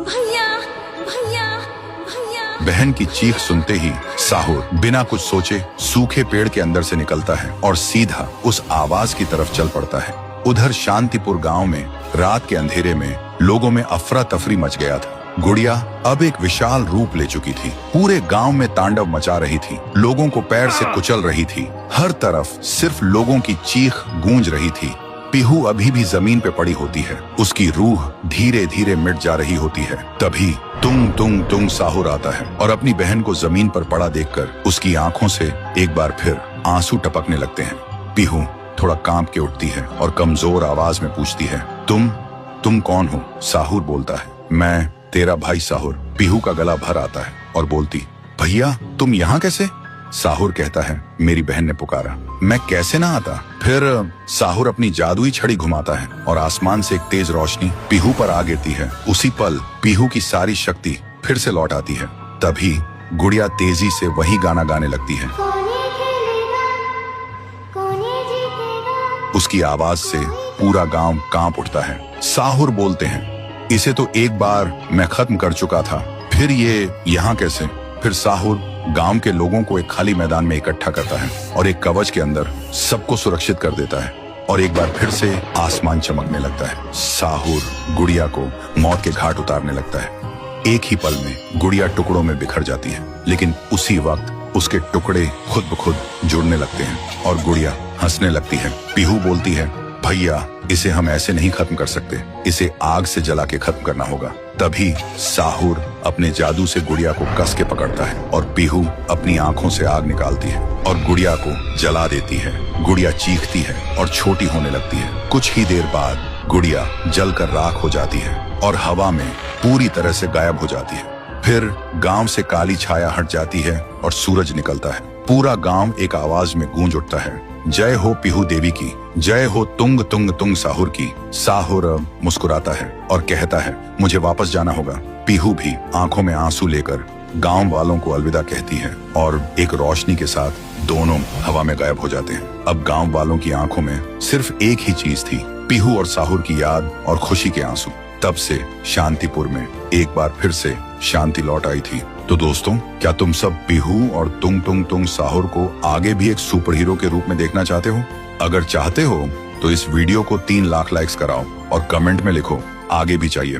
भैया भैया भैया। बहन की चीख सुनते ही साहुर बिना कुछ सोचे सूखे पेड़ के अंदर से निकलता है और सीधा उस आवाज की तरफ चल पड़ता है। उधर शांतिपुर गांव में रात के अंधेरे में लोगों में अफरा तफरी मच गया था। गुड़िया अब एक विशाल रूप ले चुकी थी, पूरे गांव में तांडव मचा रही थी, लोगों को पैर से कुचल रही थी। हर तरफ सिर्फ लोगों की चीख गूंज रही थी। पीहू अभी भी जमीन पे पड़ी होती है, उसकी रूह धीरे धीरे मिट जा रही होती है। तभी तुंग तुंग तुंग साहुर आता है और अपनी बहन को जमीन पर पड़ा देखकर उसकी आंखों से एक बार फिर आंसू टपकने लगते हैं। पीहू थोड़ा कांप के उठती है और कमजोर आवाज में पूछती है, तुम कौन हो? साहुर बोलता है, मैं तेरा भाई साहुर। पीहू का गला भर आता है और बोलती, भैया तुम यहाँ कैसे? साहुर कहता है, मेरी बहन ने पुकारा, मैं कैसे ना आता। फिर साहुर अपनी जादुई छड़ी घुमाता है और आसमान से एक तेज रोशनी पीहू पर आ गिरती है। उसी पल पीहू की सारी शक्ति फिर से लौट आती है। तभी गुड़िया तेजी से वही गाना गाने लगती है। उसकी आवाज से पूरा गांव कांप उठता है। साहुर बोलते हैं, इसे तो एक बार मैं खत्म कर चुका था, फिर ये यहाँ कैसे? फिर साहुर गांव के लोगों को एक खाली मैदान में इकट्ठा करता है और एक कवच के अंदर सबको सुरक्षित कर देता है और एक बार फिर से आसमान चमकने लगता है। साहुर गुड़िया को मौत के घाट उतारने लगता है। एक ही पल में गुड़िया टुकड़ों में बिखर जाती है, लेकिन उसी वक्त उसके टुकड़े खुद ब खुद जुड़ने लगते हैं और गुड़िया हंसने लगती है। पीहू बोलती है, भैया इसे हम ऐसे नहीं खत्म कर सकते, इसे आग से जला के खत्म करना होगा। तभी साहुर अपने जादू से गुड़िया को कस के पकड़ता है और पीहू अपनी आंखों से आग निकालती है और गुड़िया को जला देती है। गुड़िया चीखती है और छोटी होने लगती है। कुछ ही देर बाद गुड़िया जलकर राख हो जाती है और हवा में पूरी तरह से गायब हो जाती है। फिर गांव से काली छाया हट जाती है और सूरज निकलता है। पूरा गांव एक आवाज में गूंज उठता है, जय हो पीहू देवी की, जय हो तुंग तुंग तुंग साहुर की। साहुर मुस्कुराता है और कहता है, मुझे वापस जाना होगा। पीहू भी आंखों में आंसू लेकर गांव वालों को अलविदा कहती है और एक रोशनी के साथ दोनों हवा में गायब हो जाते हैं। अब गांव वालों की आंखों में सिर्फ एक ही चीज थी, पीहू और साहुर की याद और खुशी के आंसू। तब से शांतिपुर में एक बार फिर से शांति लौट आई थी। तो दोस्तों, क्या तुम सब पीहू और तुंग तुंग तुंग साहुर को आगे भी एक सुपर हीरो के रूप में देखना चाहते हो? अगर चाहते हो तो इस वीडियो को 3 लाख लाइक्स कराओ और कमेंट में लिखो, आगे भी चाहिए।